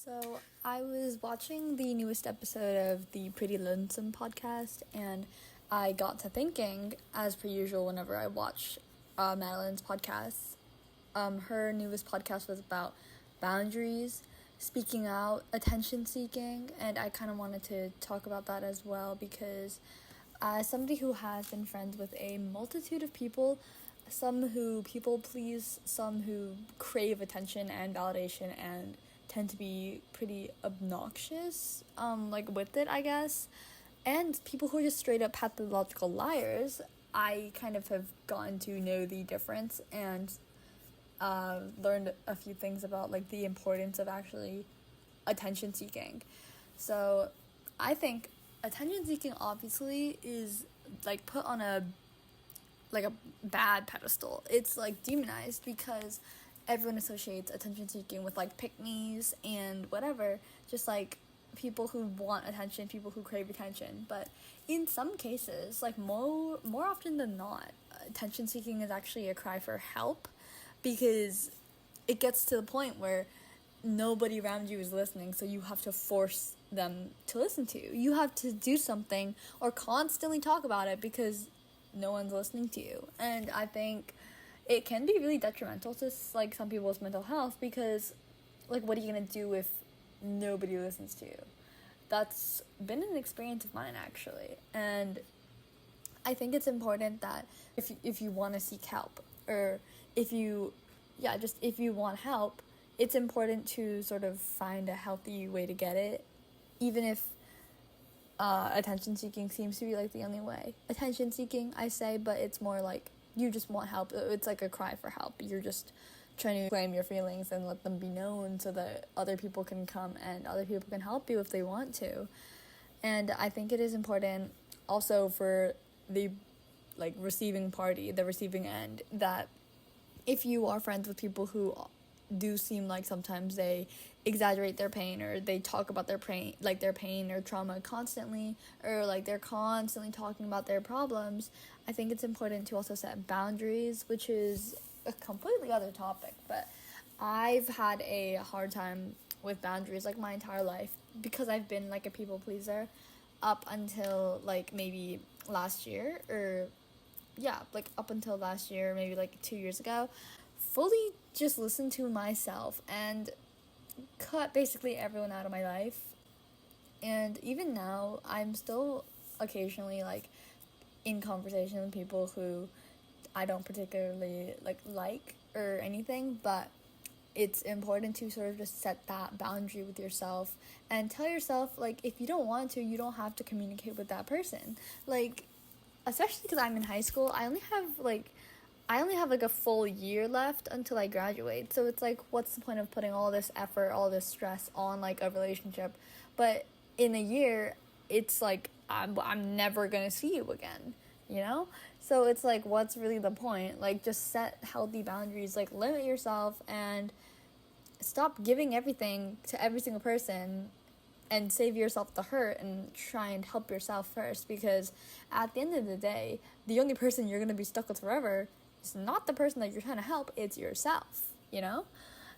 So, I was watching the newest episode of the Pretty Lonesome podcast, and I got to thinking, as per usual, whenever I watch Madeline's podcasts. Her newest podcast was about boundaries, speaking out, attention seeking, and I kind of wanted to talk about that as well because, as somebody who has been friends with a multitude of people, some who people please, some who crave attention and validation and tend to be pretty obnoxious, with it, I guess. And people who are just straight up pathological liars, I kind of have gotten to know the difference and learned a few things about, the importance of actually attention seeking. So, I think attention seeking obviously is, put on a bad pedestal. It's demonized because everyone associates attention seeking with pick-me's and whatever, just people who want attention, people who crave attention. But in some cases, more often than not, attention seeking is actually a cry for help, because it gets to the point where nobody around you is listening, so you have to force them to listen to you. You have to do something or constantly talk about it because no one's listening to you. And I think it can be really detrimental to some people's mental health, because what are you gonna do if nobody listens to you? That's been an experience of mine, actually. And I think it's important that if you want to seek help, or if you want help, it's important to sort of find a healthy way to get it, even if attention seeking seems to be the only way. Attention seeking, I say, but it's more you just want help. It's a cry for help. You're just trying to claim your feelings and let them be known so that other people can come and other people can help you if they want to. And I think it is important also for the receiving party, the receiving end, that if you are friends with people who do seem sometimes they exaggerate their pain, or they talk about their pain or trauma constantly, or they're constantly talking about their problems, I think it's important to also set boundaries, which is a completely other topic. But I've had a hard time with boundaries my entire life, because I've been a people pleaser up until maybe last year, or up until last year, maybe 2 years ago. Fully just listen to myself and cut basically everyone out of my life. And even now, I'm still occasionally in conversation with people who I don't particularly like or anything, but it's important to sort of just set that boundary with yourself and tell yourself if you don't want to, you don't have to communicate with that person. Especially because I'm in high school, I only have a full year left until I graduate. So it's what's the point of putting all this effort, all this stress on a relationship? But in a year, it's I'm never gonna see you again, you know? So it's what's really the point? Just set healthy boundaries, limit yourself and stop giving everything to every single person, and save yourself the hurt and try and help yourself first, because at the end of the day, the only person you're going to be stuck with forever is not the person that you're trying to help, it's yourself, you know?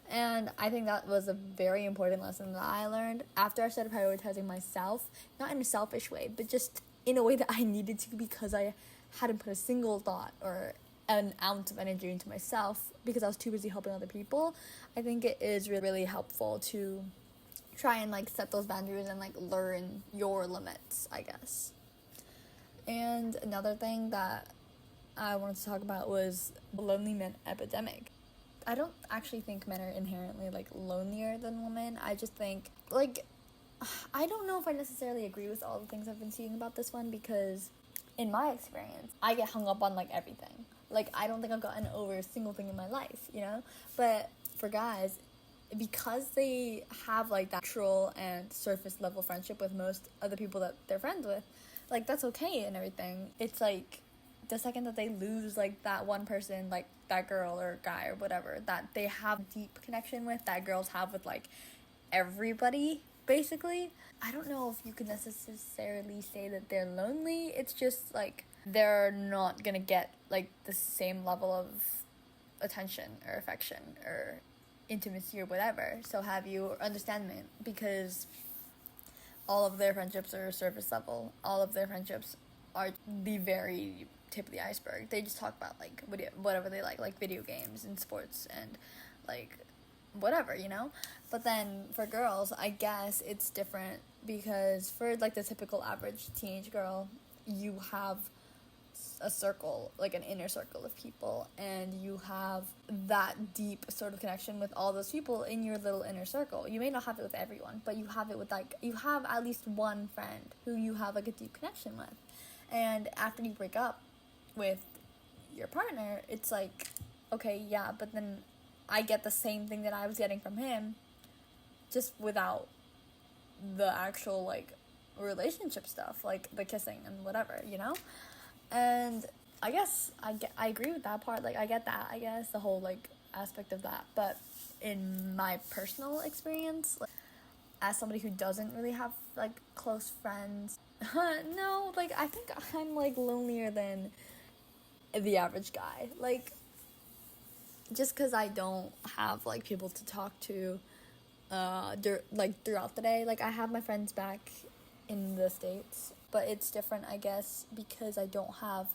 And I think that was a very important lesson that I learned after I started prioritizing myself, not in a selfish way, but just in a way that I needed to, because I hadn't put a single thought or an ounce of energy into myself because I was too busy helping other people. I think it is really, really helpful to try and set those boundaries and learn your limits, I guess. And another thing that I wanted to talk about was the lonely men epidemic. I don't actually think men are inherently lonelier than women. I just think I don't know if I necessarily agree with all the things I've been seeing about this one, because in my experience, I get hung up on everything. I don't think I've gotten over a single thing in my life, you know? But for guys, because they have that natural and surface level friendship with most of the people that they're friends with, that's okay and everything. It's the second that they lose that one person, that girl or guy or whatever, that they have deep connection with, that girls have with everybody, basically, I don't know if you could necessarily say that they're lonely. It's just they're not gonna get the same level of attention or affection or intimacy or whatever. So have you or understandment, because all of their friendships are surface level. All of their friendships are the very tip of the iceberg. They just talk about like whatever they like video games and sports and like whatever, you know? But then for girls, I guess it's different, because for like the typical average teenage girl, you have a circle, like an inner circle of people, and you have that deep sort of connection with all those people in your little inner circle. You may not have it with everyone, but you have it with like, you have at least one friend who you have like a deep connection with. And after you break up with your partner, it's like, okay, yeah, but then I get the same thing that I was getting from him, just without the actual like relationship stuff, like the kissing and whatever, you know? And I guess I agree with that part. Like, I get that, I guess, the whole like aspect of that. But in my personal experience, like, as somebody who doesn't really have like close friends, no, like I think I'm like lonelier than the average guy. Like, just because I don't have like people to talk to throughout the day. Like, I have my friends back in the States, but it's different, I guess, because I don't have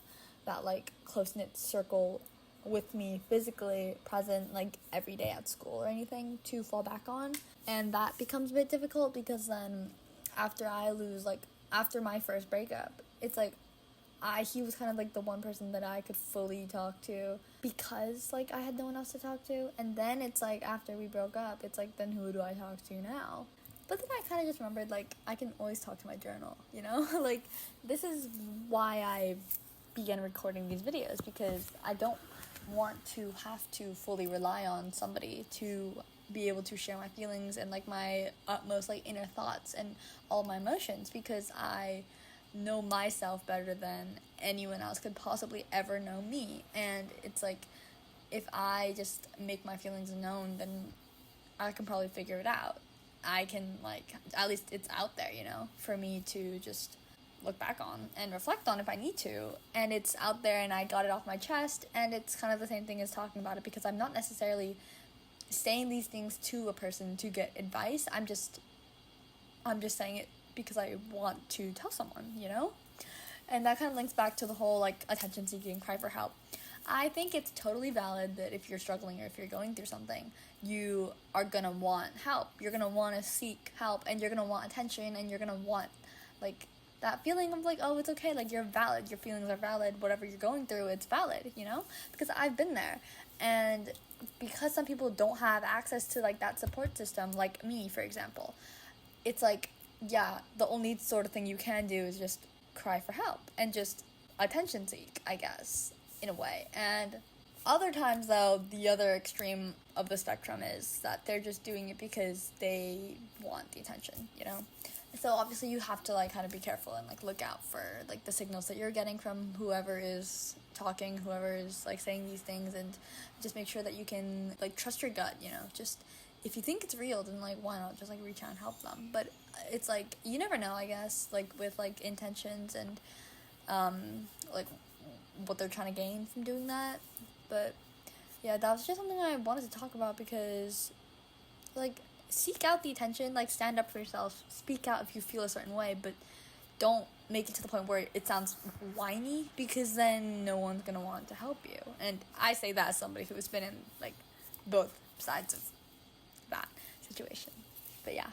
that like close-knit circle with me physically present like every day at school or anything to fall back on. And that becomes a bit difficult, because then after my first breakup, it's like he was kind of like the one person that I could fully talk to, because like I had no one else to talk to. And then it's like after we broke up, it's like, then who do I talk to now? But then I kind of just remembered, like, I can always talk to my journal, you know? Like, this is why I began recording these videos, because I don't want to have to fully rely on somebody to be able to share my feelings and like my utmost like inner thoughts and all my emotions, because I know myself better than anyone else could possibly ever know me. And it's like, if I just make my feelings known, then I can probably figure it out. I can, like, at least it's out there, you know, for me to just look back on and reflect on if I need to. And it's out there and I got it off my chest, and it's kind of the same thing as talking about it, because I'm not necessarily saying these things to a person to get advice. I'm just saying it because I want to tell someone, you know? And that kind of links back to the whole, like, attention seeking, cry for help. I think it's totally valid that if you're struggling or if you're going through something, you are gonna want help. You're gonna want to seek help, and you're gonna want attention, and you're gonna want, like, that feeling of, like, oh, it's okay, like, you're valid, your feelings are valid, whatever you're going through, it's valid, you know? Because I've been there. And because some people don't have access to, like, that support system, like me, for example, it's like, yeah, the only sort of thing you can do is just cry for help and just attention seek, I guess, in a way. And other times, though, the other extreme of the spectrum is that they're just doing it because they want the attention, you know? So obviously you have to, like, kind of be careful and, like, look out for, like, the signals that you're getting from whoever is talking, whoever is, like, saying these things, and just make sure that you can, like, trust your gut, you know? Just, if you think it's real, then, like, why not just, like, reach out and help them? But it's, like, you never know, I guess, like, with, like, intentions and, like, what they're trying to gain from doing that. But yeah, that was just something I wanted to talk about, because, like, seek out the attention, like, stand up for yourself, speak out if you feel a certain way, but don't make it to the point where it sounds whiny, because then no one's gonna want to help you. And I say that as somebody who's been in, like, both sides of that situation. But yeah.